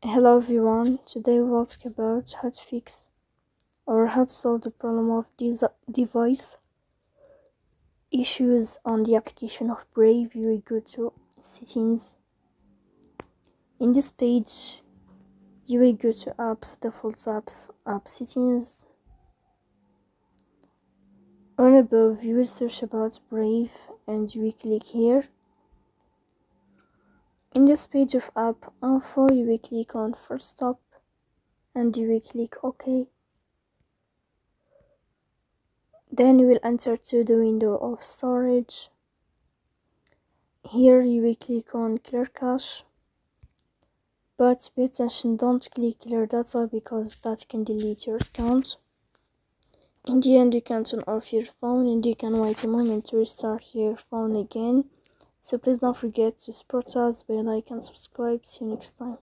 Hello everyone, today we'll talk about how to fix or how to solve the problem of device issues on the application of Brave. You will go to settings. In this page, you will go to apps, default apps, app settings. On above, you will search about Brave and you will click here. In this page of app info, you will click on first stop and you will click OK. Then you will enter to the window of storage. Here you will click on clear cache, but pay attention, don't click clear data because that can delete your account. In the end, you can turn off your phone and you can wait a moment to restart your phone again. So please don't forget to support us by like and subscribe. See you next time.